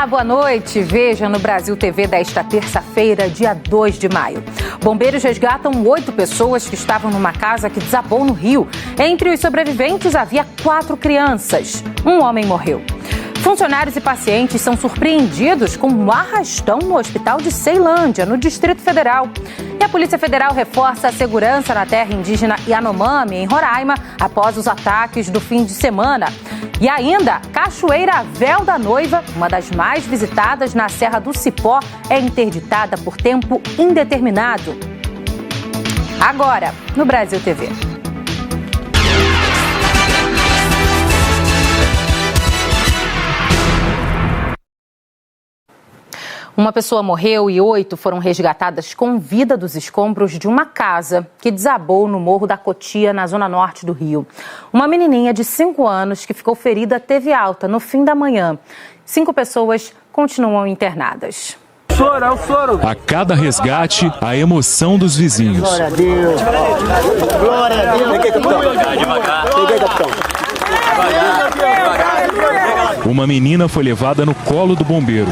Olá, boa noite. Veja no Brasil TV desta terça-feira, dia 2 de maio. Bombeiros resgatam 8 pessoas que estavam numa casa que desabou no Rio. Entre os sobreviventes havia 4 crianças. Um homem morreu. Funcionários e pacientes são surpreendidos com um arrastão no hospital de Ceilândia, no Distrito Federal. E a Polícia Federal reforça a segurança na terra indígena Yanomami, em Roraima, após os ataques do fim de semana. E ainda, Cachoeira Véu da Noiva, uma das mais visitadas na Serra do Cipó, é interditada por tempo indeterminado. Agora, no Brasil TV. Uma pessoa morreu e 8 foram resgatadas com vida dos escombros de uma casa que desabou no Morro da Cotia, na zona norte do Rio. Uma menininha de 5 anos que ficou ferida teve alta no fim da manhã. 5 pessoas continuam internadas. É o soro. A cada resgate, a emoção dos vizinhos. Glória a Deus. Glória a Deus. Peguei, capitão. Uma menina foi levada no colo do bombeiro.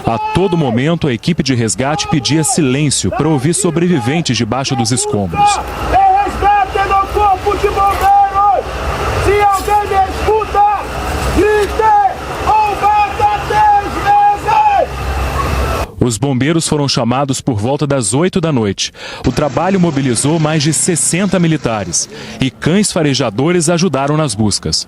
A todo momento, a equipe de resgate pedia silêncio para ouvir sobreviventes debaixo dos escombros. Resgate no corpo de bombeiros! Se alguém me escuta, grite ou bata 10 vezes! Os bombeiros foram chamados por volta das 8 da noite. O trabalho mobilizou mais de 60 militares e cães farejadores ajudaram nas buscas.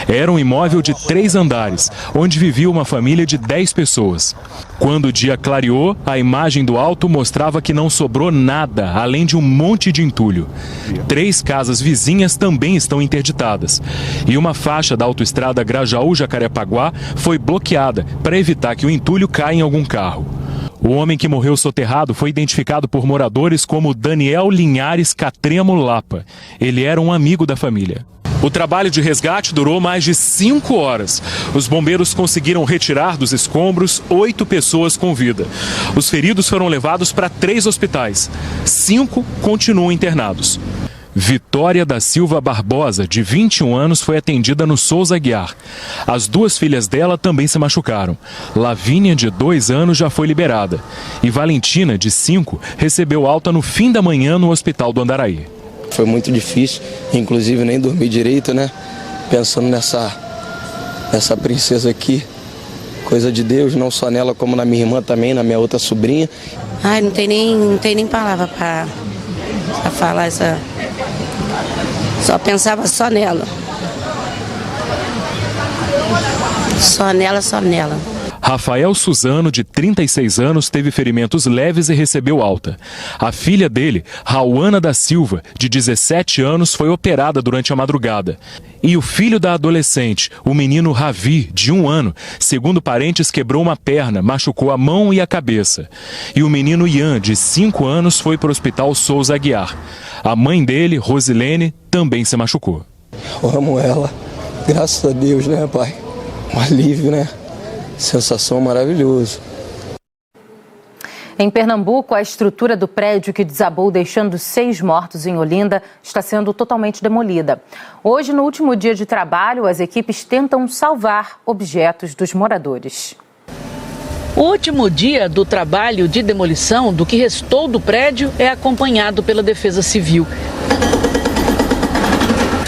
Era um imóvel de 3 andares, onde vivia uma família de 10 pessoas. Quando o dia clareou, a imagem do alto mostrava que não sobrou nada, além de um monte de entulho. 3 casas vizinhas também estão interditadas. E uma faixa da autoestrada Grajaú-Jacarepaguá foi bloqueada para evitar que o entulho caia em algum carro. O homem que morreu soterrado foi identificado por moradores como Daniel Linhares Catremo Lapa. Ele era um amigo da família. O trabalho de resgate durou mais de 5 horas. Os bombeiros conseguiram retirar dos escombros 8 pessoas com vida. Os feridos foram levados para 3 hospitais. 5 continuam internados. Vitória da Silva Barbosa, de 21 anos, foi atendida no Souza Aguiar. As 2 filhas dela também se machucaram. Lavínia, de 2 anos, já foi liberada. E Valentina, de 5, recebeu alta no fim da manhã no Hospital do Andaraí. Foi muito difícil, inclusive nem dormi direito, né? Pensando nessa princesa aqui. Coisa de Deus, não só nela, como na minha irmã também, na minha outra sobrinha. Ai, não tem nem palavra para falar essa... Só pensava só nela. Só nela, só nela. Rafael Suzano, de 36 anos, teve ferimentos leves e recebeu alta. A filha dele, Rauana da Silva, de 17 anos, foi operada durante a madrugada. E o filho da adolescente, o menino Ravi, de 1 ano, segundo parentes, quebrou uma perna, machucou a mão e a cabeça. E o menino Ian, de 5 anos, foi para o Hospital Souza Aguiar. A mãe dele, Rosilene, também se machucou. Eu amo ela, graças a Deus, né, pai? Um alívio, né? Sensação maravilhosa. Em Pernambuco, a estrutura do prédio que desabou deixando 6 mortos em Olinda está sendo totalmente demolida. Hoje, no último dia de trabalho, as equipes tentam salvar objetos dos moradores. O último dia do trabalho de demolição do que restou do prédio é acompanhado pela Defesa Civil.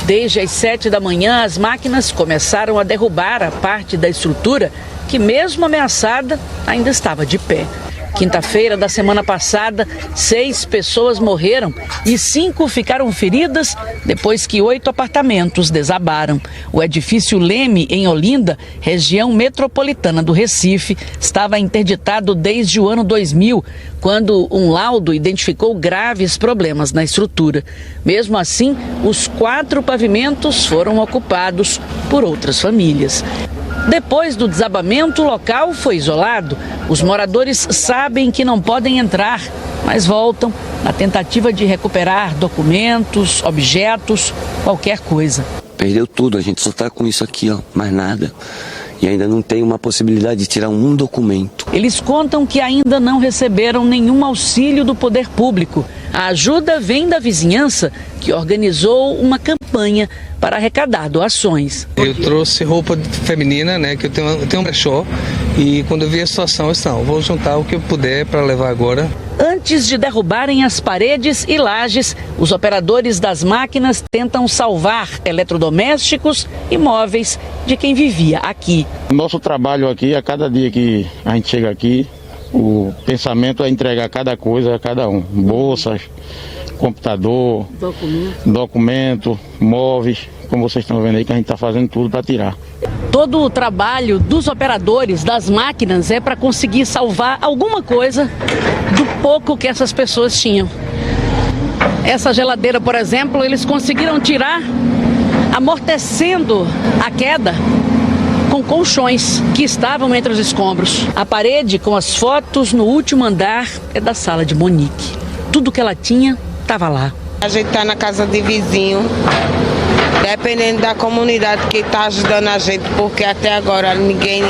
Desde as 7 da manhã, as máquinas começaram a derrubar a parte da estrutura que, mesmo ameaçada, ainda estava de pé. Quinta-feira da semana passada, 6 pessoas morreram e 5 ficaram feridas depois que 8 apartamentos desabaram. O edifício Leme, em Olinda, região metropolitana do Recife, estava interditado desde o ano 2000, quando um laudo identificou graves problemas na estrutura. Mesmo assim, os 4 pavimentos foram ocupados por outras famílias. Depois do desabamento, o local foi isolado. Os moradores sabem que não podem entrar, mas voltam na tentativa de recuperar documentos, objetos, qualquer coisa. Perdeu tudo, a gente só está com isso aqui, ó, mais nada. E ainda não tem uma possibilidade de tirar um documento. Eles contam que ainda não receberam nenhum auxílio do poder público. A ajuda vem da vizinhança, que organizou uma campanha para arrecadar doações. Eu trouxe roupa feminina, né, que eu tenho um brechó, e quando eu vi a situação, eu disse, não, vou juntar o que eu puder para levar agora. Antes de derrubarem as paredes e lajes, os operadores das máquinas tentam salvar eletrodomésticos e móveis de quem vivia aqui. Nosso trabalho aqui, a cada dia que a gente chega aqui, o pensamento é entregar cada coisa a cada um. Bolsas, computador, documento, móveis, como vocês estão vendo aí, que a gente está fazendo tudo para tirar. Todo o trabalho dos operadores das máquinas é para conseguir salvar alguma coisa do pouco que essas pessoas tinham. Essa geladeira, por exemplo, eles conseguiram tirar, amortecendo a queda, com colchões que estavam entre os escombros. A parede com as fotos no último andar é da sala de Monique. Tudo que ela tinha estava lá. A gente está na casa de vizinho, dependendo da comunidade que está ajudando a gente, porque até agora ninguém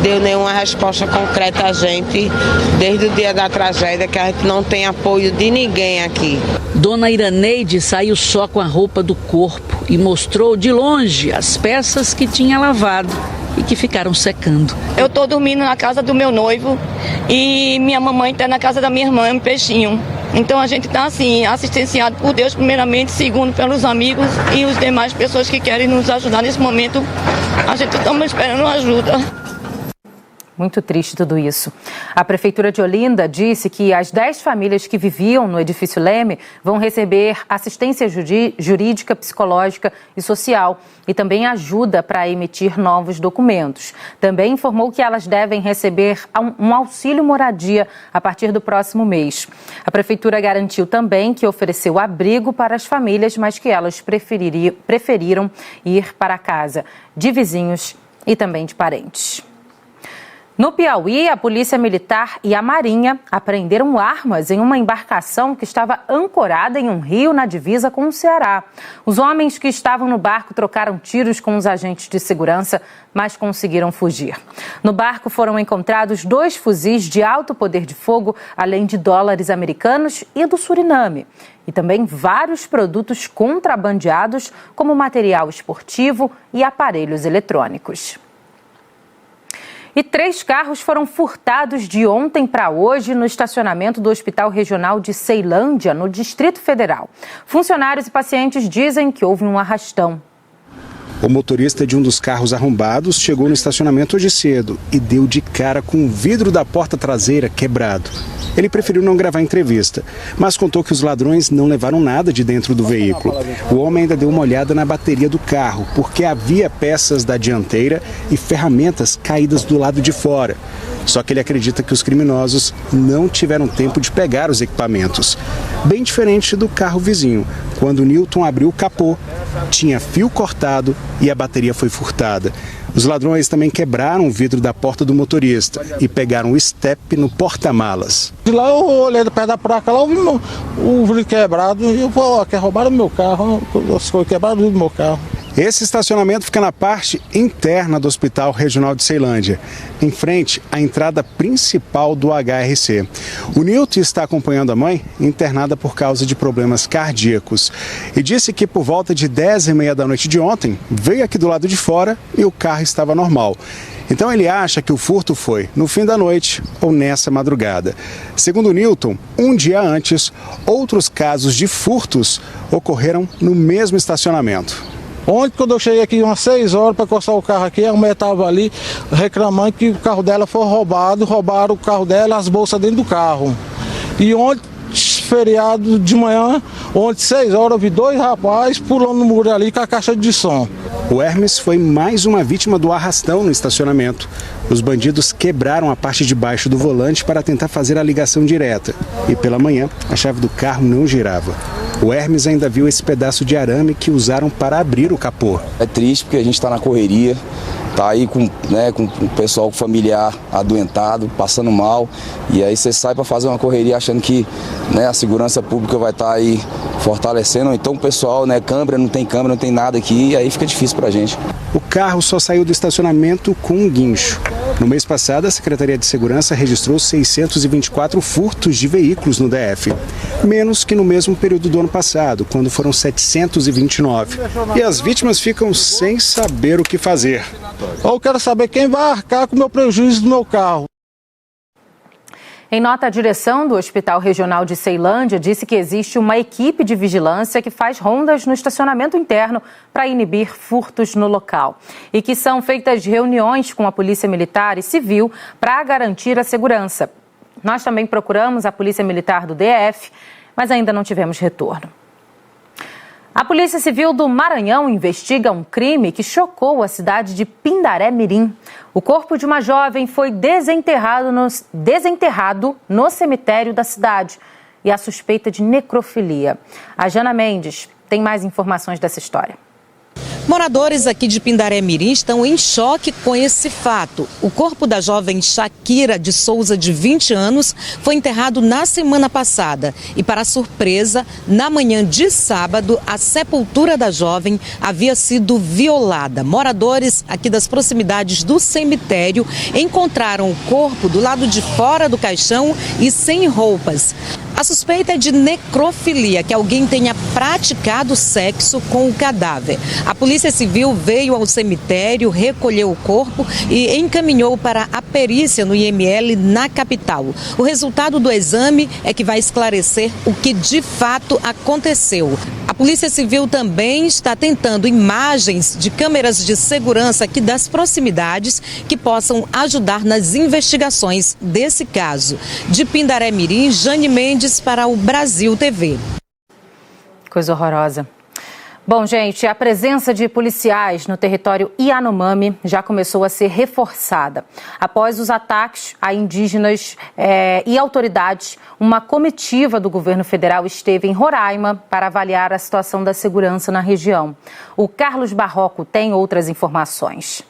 deu nenhuma resposta concreta a gente, desde o dia da tragédia, que a gente não tem apoio de ninguém aqui. Dona Iraneide saiu só com a roupa do corpo e mostrou de longe as peças que tinha lavado e que ficaram secando. Eu estou dormindo na casa do meu noivo e minha mamãe está na casa da minha irmã, em Peixinho. Então a gente está assim, assistenciado por Deus primeiramente, segundo pelos amigos e os demais pessoas que querem nos ajudar nesse momento. A gente estamos esperando ajuda. Muito triste tudo isso. A Prefeitura de Olinda disse que as 10 famílias que viviam no edifício Leme vão receber assistência jurídica, psicológica e social e também ajuda para emitir novos documentos. Também informou que elas devem receber um auxílio moradia a partir do próximo mês. A Prefeitura garantiu também que ofereceu abrigo para as famílias, mas que elas preferiram ir para a casa de vizinhos e também de parentes. No Piauí, a Polícia Militar e a Marinha apreenderam armas em uma embarcação que estava ancorada em um rio na divisa com o Ceará. Os homens que estavam no barco trocaram tiros com os agentes de segurança, mas conseguiram fugir. No barco foram encontrados 2 fuzis de alto poder de fogo, além de dólares americanos e do Suriname. E também vários produtos contrabandeados, como material esportivo e aparelhos eletrônicos. E 3 carros foram furtados de ontem para hoje no estacionamento do Hospital Regional de Ceilândia, no Distrito Federal. Funcionários e pacientes dizem que houve um arrastão. O motorista de um dos carros arrombados chegou no estacionamento hoje cedo e deu de cara com o vidro da porta traseira quebrado. Ele preferiu não gravar a entrevista, mas contou que os ladrões não levaram nada de dentro do veículo. O homem ainda deu uma olhada na bateria do carro, porque havia peças da dianteira e ferramentas caídas do lado de fora. Só que ele acredita que os criminosos não tiveram tempo de pegar os equipamentos. Bem diferente do carro vizinho. Quando Newton abriu o capô, tinha fio cortado e a bateria foi furtada. Os ladrões também quebraram o vidro da porta do motorista e pegaram o step no porta-malas. De lá eu olhei do pé da placa, lá eu vi o vidro quebrado e eu falei, que roubaram o meu carro, as coisas quebraram o vidro do meu carro. Esse estacionamento fica na parte interna do Hospital Regional de Ceilândia, em frente à entrada principal do HRC. O Nilton está acompanhando a mãe, internada por causa de problemas cardíacos, e disse que por volta de 10h30 da noite de ontem, veio aqui do lado de fora e o carro estava normal. Então ele acha que o furto foi no fim da noite ou nessa madrugada. Segundo o Newton, um dia antes, outros casos de furtos ocorreram no mesmo estacionamento. Ontem, quando eu cheguei aqui umas 6 horas para encostar o carro aqui, a mulher estava ali reclamando que o carro dela foi roubado, roubaram o carro dela, as bolsas dentro do carro. E ontem, feriado de manhã, ontem 6 horas, eu vi 2 rapazes pulando no muro ali com a caixa de som. O Hermes foi mais uma vítima do arrastão no estacionamento. Os bandidos quebraram a parte de baixo do volante para tentar fazer a ligação direta. E pela manhã, a chave do carro não girava. O Hermes ainda viu esse pedaço de arame que usaram para abrir o capô. É triste porque a gente está na correria, tá aí com o pessoal familiar adoentado, passando mal, e aí você sai para fazer uma correria achando que a segurança pública vai estar aí fortalecendo, ou então o pessoal, câmera, não tem nada aqui, e aí fica difícil para a gente. O carro só saiu do estacionamento com um guincho. No mês passado, a Secretaria de Segurança registrou 624 furtos de veículos no DF. menos que no mesmo período do ano passado, quando foram 729. E as vítimas ficam sem saber o que fazer. Eu quero saber quem vai arcar com o meu prejuízo do meu carro. Em nota, a direção do Hospital Regional de Ceilândia disse que existe uma equipe de vigilância que faz rondas no estacionamento interno para inibir furtos no local e que são feitas reuniões com a Polícia Militar e Civil para garantir a segurança. Nós também procuramos a Polícia Militar do DF, mas ainda não tivemos retorno. A Polícia Civil do Maranhão investiga um crime que chocou a cidade de Pindaré Mirim. O corpo de uma jovem foi desenterrado no cemitério da cidade e a suspeita de necrofilia. A Jana Mendes tem mais informações dessa história. Moradores aqui de Pindaré Mirim estão em choque com esse fato. O corpo da jovem Shakira de Souza, de 20 anos, foi enterrado na semana passada. E, para surpresa, na manhã de sábado, a sepultura da jovem havia sido violada. Moradores aqui das proximidades do cemitério encontraram o corpo do lado de fora do caixão e sem roupas. A suspeita é de necrofilia, que alguém tenha praticado sexo com o cadáver. A Polícia Civil veio ao cemitério, recolheu o corpo e encaminhou para a perícia no IML na capital. O resultado do exame é que vai esclarecer o que de fato aconteceu. A Polícia Civil também está tentando imagens de câmeras de segurança aqui das proximidades que possam ajudar nas investigações desse caso. De Pindaré Mirim, Jane Mendes para o Brasil TV. Coisa horrorosa. Bom, gente, a presença de policiais no território Yanomami já começou a ser reforçada. Após os ataques a indígenas e autoridades, uma comitiva do governo federal esteve em Roraima para avaliar a situação da segurança na região. O Carlos Barroco tem outras informações.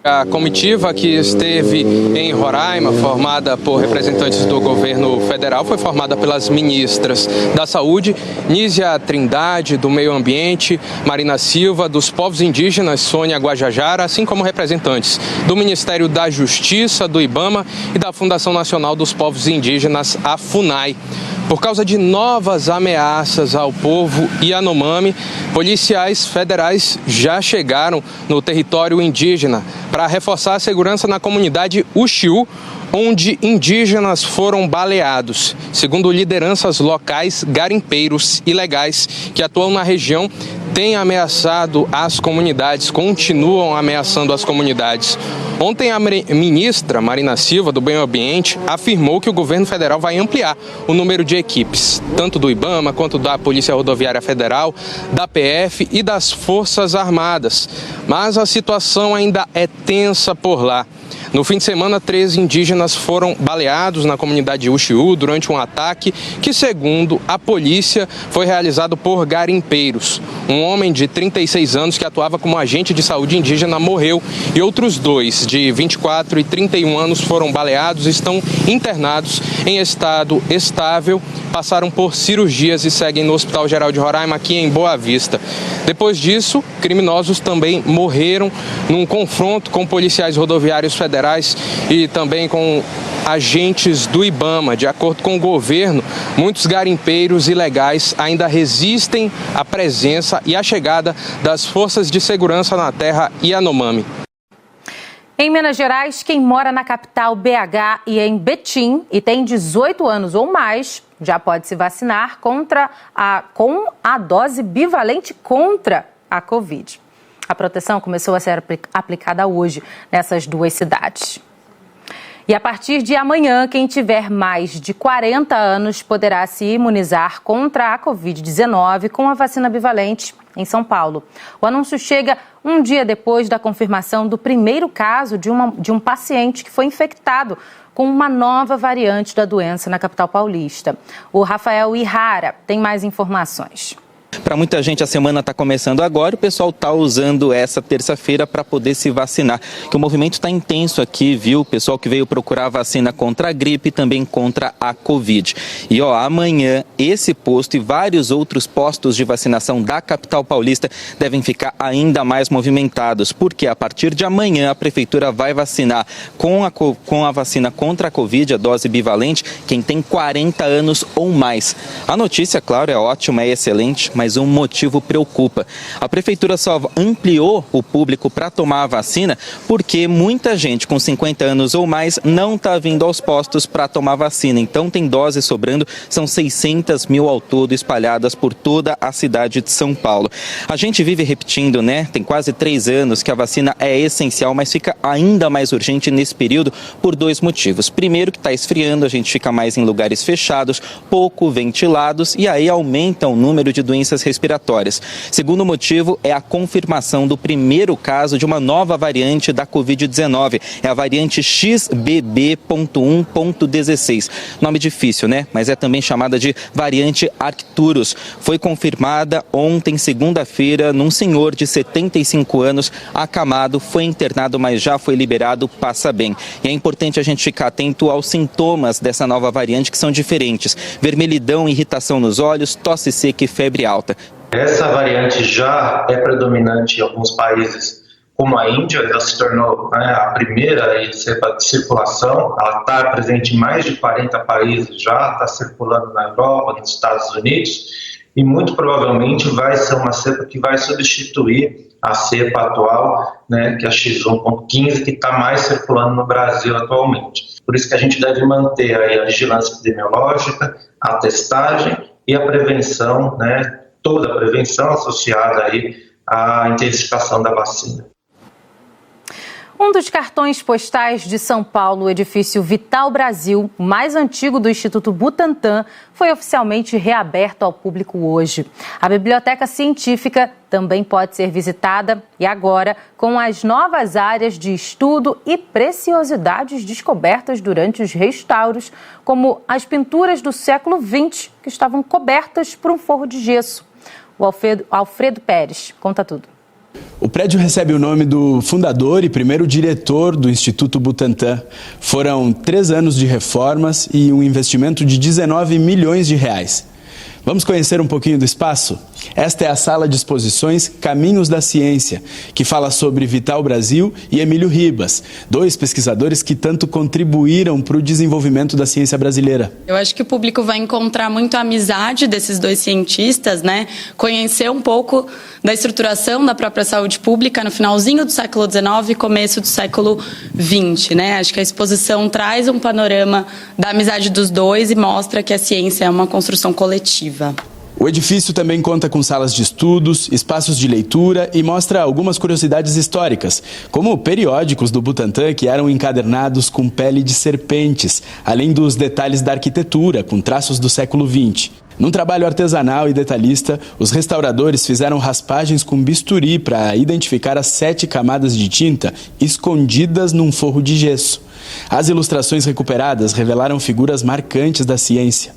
A comitiva que esteve em Roraima, formada por representantes do governo federal, foi formada pelas ministras da Saúde, Nízia Trindade, do Meio Ambiente, Marina Silva, dos povos indígenas, Sônia Guajajara, assim como representantes do Ministério da Justiça, do IBAMA e da Fundação Nacional dos Povos Indígenas, a FUNAI. Por causa de novas ameaças ao povo Yanomami, policiais federais já chegaram no território indígena para reforçar a segurança na comunidade Uxiú, onde indígenas foram baleados. Segundo lideranças locais, garimpeiros ilegais que atuam na região têm ameaçado as comunidades, continuam ameaçando as comunidades. Ontem, a ministra Marina Silva, do Meio Ambiente, afirmou que o governo federal vai ampliar o número de equipes, tanto do IBAMA quanto da Polícia Rodoviária Federal, da PF e das Forças Armadas. Mas a situação ainda é tensa por lá. No fim de semana, 13 indígenas foram baleados na comunidade Uxiú durante um ataque que, segundo a polícia, foi realizado por garimpeiros. Um homem de 36 anos que atuava como agente de saúde indígena morreu e outros dois, de 24 e 31 anos, foram baleados e estão internados em estado estável, passaram por cirurgias e seguem no Hospital Geral de Roraima, aqui em Boa Vista. Depois disso, criminosos também morreram num confronto com policiais rodoviários federais e também com agentes do IBAMA. De acordo com o governo, muitos garimpeiros ilegais ainda resistem à presença e à chegada das forças de segurança na terra Yanomami. Em Minas Gerais, quem mora na capital BH e em Betim e tem 18 anos ou mais já pode se vacinar com a dose bivalente contra a Covid. A proteção começou a ser aplicada hoje nessas duas cidades. E a partir de amanhã, quem tiver mais de 40 anos poderá se imunizar contra a Covid-19 com a vacina bivalente em São Paulo. O anúncio chega um dia depois da confirmação do primeiro caso de um paciente que foi infectado com uma nova variante da doença na capital paulista. O Rafael Ihara tem mais informações. Para muita gente a semana está começando agora, o pessoal está usando essa terça-feira para poder se vacinar. Que o movimento está intenso aqui, viu? O pessoal que veio procurar vacina contra a gripe e também contra a Covid. E amanhã esse posto e vários outros postos de vacinação da capital paulista devem ficar ainda mais movimentados, porque a partir de amanhã a prefeitura vai vacinar com a vacina contra a Covid, a dose bivalente, quem tem 40 anos ou mais. A notícia, claro, é ótima, é excelente, mas um motivo preocupa. A prefeitura só ampliou o público para tomar a vacina porque muita gente com 50 anos ou mais não está vindo aos postos para tomar vacina. Então tem doses sobrando, são 600 mil ao todo espalhadas por toda a cidade de São Paulo. A gente vive repetindo, né? Tem quase 3 anos que a vacina é essencial, mas fica ainda mais urgente nesse período por 2 motivos. Primeiro, que está esfriando, a gente fica mais em lugares fechados, pouco ventilados e aí aumenta o número de doenças respiratórias. Segundo motivo é a confirmação do primeiro caso de uma nova variante da Covid-19. É a variante XBB.1.16. Nome difícil, né? Mas é também chamada de variante Arcturus. Foi confirmada ontem, segunda-feira, num senhor de 75 anos, acamado, foi internado, mas já foi liberado, passa bem. E é importante a gente ficar atento aos sintomas dessa nova variante, que são diferentes. Vermelhidão, irritação nos olhos, tosse seca e febre alta. Essa variante já é predominante em alguns países, como a Índia, já se tornou a primeira cepa de circulação. Ela está presente em mais de 40 países já, está circulando na Europa, nos Estados Unidos, e muito provavelmente vai ser uma cepa que vai substituir a cepa atual, né, que é a X1.15, que está mais circulando no Brasil atualmente. Por isso que a gente deve manter aí a vigilância epidemiológica, a testagem e a prevenção, né, toda a prevenção associada aí à intensificação da vacina. Um dos cartões postais de São Paulo, o edifício Vital Brasil, mais antigo do Instituto Butantan, foi oficialmente reaberto ao público hoje. A biblioteca científica também pode ser visitada e agora com as novas áreas de estudo e preciosidades descobertas durante os restauros, como as pinturas do século XX que estavam cobertas por um forro de gesso. O Alfredo Pérez conta tudo. O prédio recebe o nome do fundador e primeiro diretor do Instituto Butantan. Foram 3 anos de reformas e um investimento de 19 milhões de reais. Vamos conhecer um pouquinho do espaço? Esta é a sala de exposições Caminhos da Ciência, que fala sobre Vital Brasil e Emílio Ribas, 2 pesquisadores que tanto contribuíram para o desenvolvimento da ciência brasileira. Eu acho que o público vai encontrar muito a amizade desses 2 cientistas, né? Conhecer um pouco da estruturação da própria saúde pública no finalzinho do século XIX e começo do século XX, né? Acho que a exposição traz um panorama da amizade dos 2 e mostra que a ciência é uma construção coletiva. O edifício também conta com salas de estudos, espaços de leitura e mostra algumas curiosidades históricas, como periódicos do Butantan que eram encadernados com pele de serpentes, além dos detalhes da arquitetura, com traços do século XX. Num trabalho artesanal e detalhista, os restauradores fizeram raspagens com bisturi para identificar as 7 camadas de tinta escondidas num forro de gesso. As ilustrações recuperadas revelaram figuras marcantes da ciência.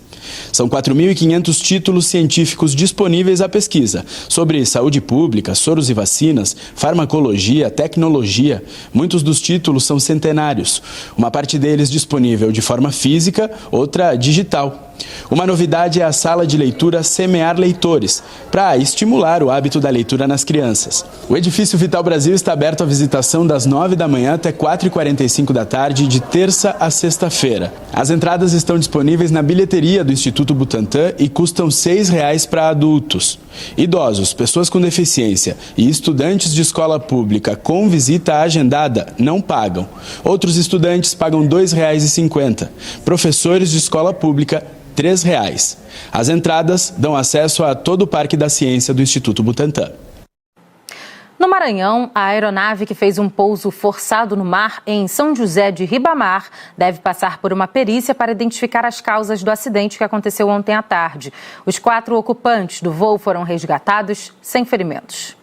São 4.500 títulos científicos disponíveis à pesquisa sobre saúde pública, soros e vacinas, farmacologia, tecnologia. Muitos dos títulos são centenários. Uma parte deles disponível de forma física, outra digital. Uma novidade é a sala de leitura Semear Leitores, para estimular o hábito da leitura nas crianças. O edifício Vital Brasil está aberto à visitação das 9 da manhã até 4h45 da tarde, de terça a sexta-feira. As entradas estão disponíveis na bilheteria do Instituto Butantan e custam R$ 6 para adultos. Idosos, pessoas com deficiência e estudantes de escola pública com visita agendada não pagam. Outros estudantes pagam R$ 2,50. Professores de escola pública, R$ 3. As entradas dão acesso a todo o Parque da Ciência do Instituto Butantan. No Maranhão, a aeronave que fez um pouso forçado no mar em São José de Ribamar deve passar por uma perícia para identificar as causas do acidente que aconteceu ontem à tarde. Os 4 ocupantes do voo foram resgatados sem ferimentos.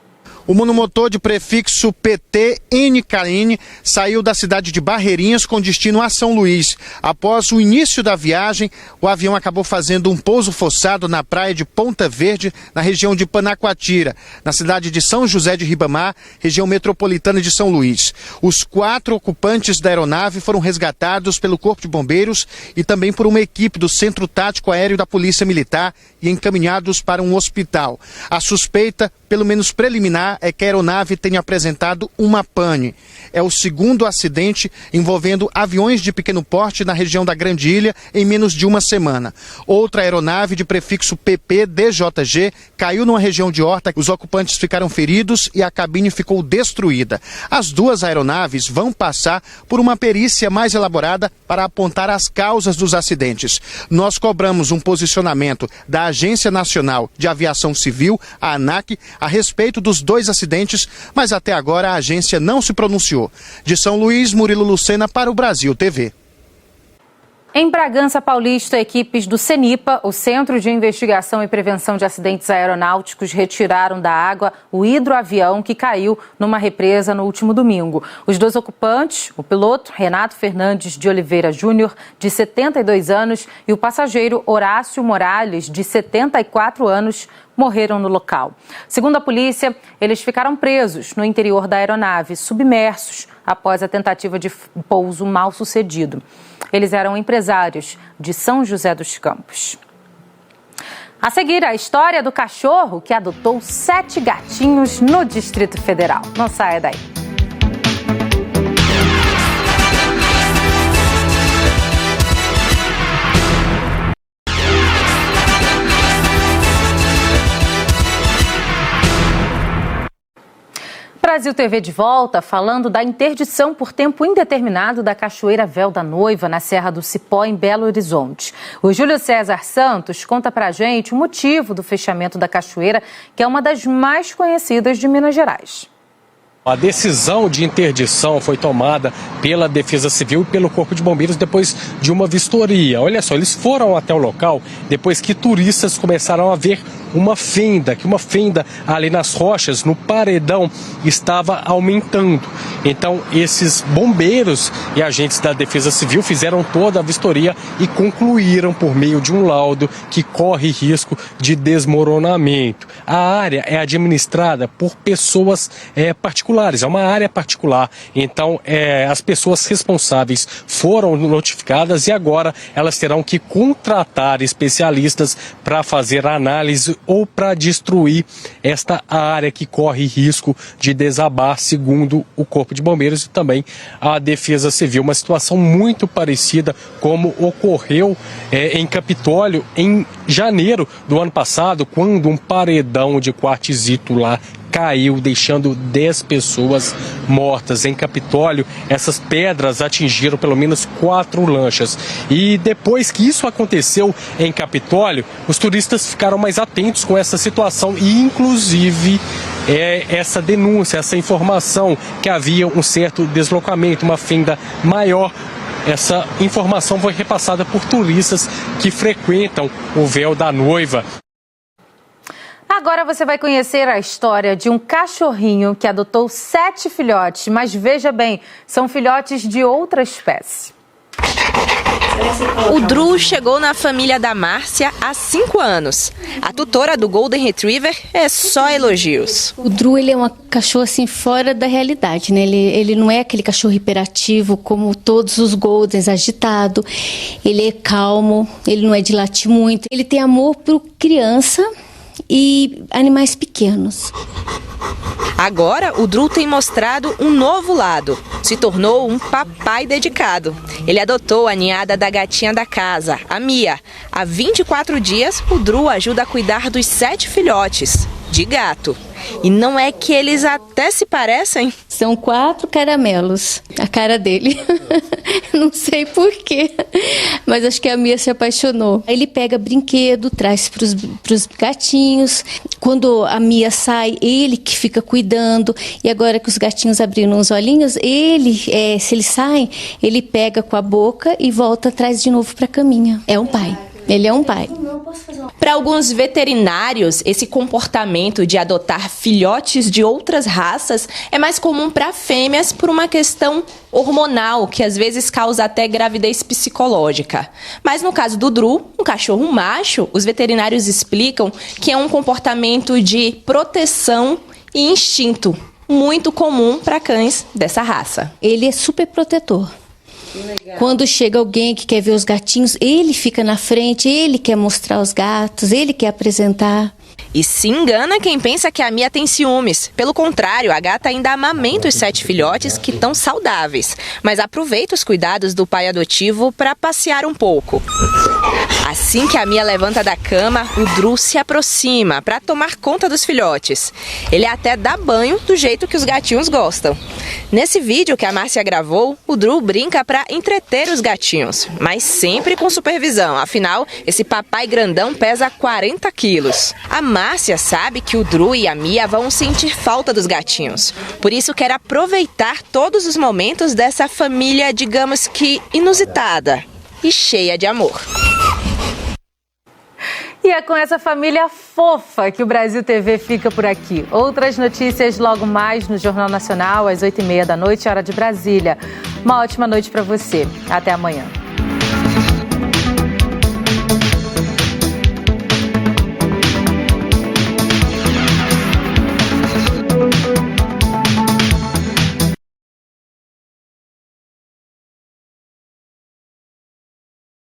O monomotor de prefixo PT NKN saiu da cidade de Barreirinhas com destino a São Luís. Após o início da viagem, o avião acabou fazendo um pouso forçado na praia de Ponta Verde, na região de Panacoatira, na cidade de São José de Ribamar, região metropolitana de São Luís. Os 4 ocupantes da aeronave foram resgatados pelo Corpo de Bombeiros e também por uma equipe do Centro Tático Aéreo da Polícia Militar e encaminhados para um hospital. A suspeita, pelo menos preliminar, é que a aeronave tenha apresentado uma pane. É o segundo acidente envolvendo aviões de pequeno porte na região da Grande Ilha em menos de uma semana. Outra aeronave de prefixo PP-DJG caiu numa região de Horta. Os ocupantes ficaram feridos e a cabine ficou destruída. As 2 aeronaves vão passar por uma perícia mais elaborada para apontar as causas dos acidentes. Nós cobramos um posicionamento da Agência Nacional de Aviação Civil, a ANAC, a respeito dos 2 acidentes, mas até agora a agência não se pronunciou. De São Luís, Murilo Lucena para o Brasil TV. Em Bragança Paulista, equipes do CENIPA, o Centro de Investigação e Prevenção de Acidentes Aeronáuticos, retiraram da água o hidroavião que caiu numa represa no último domingo. Os 2 ocupantes, o piloto Renato Fernandes de Oliveira Júnior, de 72 anos, e o passageiro Horácio Morales, de 74 anos, morreram no local. Segundo a polícia, eles ficaram presos no interior da aeronave, submersos, após a tentativa de pouso mal sucedido. Eles eram empresários de São José dos Campos. A seguir, a história do cachorro que adotou 7 gatinhos no Distrito Federal. Não saia daí. Brasil TV de volta, falando da interdição por tempo indeterminado da Cachoeira Véu da Noiva, na Serra do Cipó, em Belo Horizonte. O Júlio César Santos conta pra gente o motivo do fechamento da cachoeira, que é uma das mais conhecidas de Minas Gerais. A decisão de interdição foi tomada pela Defesa Civil e pelo Corpo de Bombeiros depois de uma vistoria. Olha só, eles foram até o local depois que turistas começaram a ver uma fenda ali nas rochas, no paredão, estava aumentando. Então, esses bombeiros e agentes da Defesa Civil fizeram toda a vistoria e concluíram, por meio de um laudo, que corre risco de desmoronamento. A área é administrada por pessoas particulares, é uma área particular. Então, as pessoas responsáveis foram notificadas e agora elas terão que contratar especialistas para fazer a análise ou para destruir esta área que corre risco de desabar, segundo o Corpo de Bombeiros e também a Defesa Civil. Uma situação muito parecida como ocorreu em Capitólio em janeiro do ano passado, quando um paredão de quartzito lá caiu, deixando 10 pessoas mortas. Em Capitólio, essas pedras atingiram pelo menos 4 lanchas. E depois que isso aconteceu em Capitólio, os turistas ficaram mais atentos com essa situação e, inclusive, essa denúncia, essa informação que havia um certo deslocamento, uma fenda maior. Essa informação foi repassada por turistas que frequentam o Véu da Noiva. Agora você vai conhecer a história de um cachorrinho que adotou 7 filhotes, mas veja bem, são filhotes de outra espécie. O Drew chegou na família da Márcia há 5 anos. A tutora do Golden Retriever é só elogios. O Drew, ele é um cachorro assim fora da realidade, né? Ele não é aquele cachorro hiperativo como todos os Goldens, agitado. Ele é calmo, ele não é de latir muito. Ele tem amor por criança e animais pequenos. Agora, o Drew tem mostrado um novo lado. Se tornou um papai dedicado. Ele adotou a ninhada da gatinha da casa, a Mia. Há 24 dias, o Drew ajuda a cuidar dos 7 filhotes de gato. E não é que eles até se parecem? São 4 caramelos, a cara dele. Não sei porquê, mas acho que a Mia se apaixonou. Ele pega brinquedo, traz pros gatinhos. Quando a Mia sai, ele que fica cuidando. E agora que os gatinhos abriram os olhinhos, se eles saem, ele pega com a boca e volta atrás de novo pra caminha. É um pai. Ele é um pai. Para alguns veterinários, esse comportamento de adotar filhotes de outras raças é mais comum para fêmeas por uma questão hormonal, que às vezes causa até gravidez psicológica. Mas no caso do Dru, um cachorro macho, os veterinários explicam que é um comportamento de proteção e instinto, muito comum para cães dessa raça. Ele é super protetor. Quando chega alguém que quer ver os gatinhos, ele fica na frente, ele quer mostrar os gatos, ele quer apresentar. E se engana quem pensa que a Mia tem ciúmes. Pelo contrário, a gata ainda amamenta os 7 filhotes que estão saudáveis, mas aproveita os cuidados do pai adotivo para passear um pouco. Assim que a Mia levanta da cama, o Dru se aproxima para tomar conta dos filhotes. Ele até dá banho do jeito que os gatinhos gostam. Nesse vídeo que a Márcia gravou, o Dru brinca para entreter os gatinhos, mas sempre com supervisão. Afinal, esse papai grandão pesa 40 quilos. A Márcia sabe que o Dru e a Mia vão sentir falta dos gatinhos. Por isso quer aproveitar todos os momentos dessa família, digamos que inusitada e cheia de amor. E é com essa família fofa que o Brasil TV fica por aqui. Outras notícias logo mais no Jornal Nacional, às 8h30 da noite, hora de Brasília. Uma ótima noite para você. Até amanhã.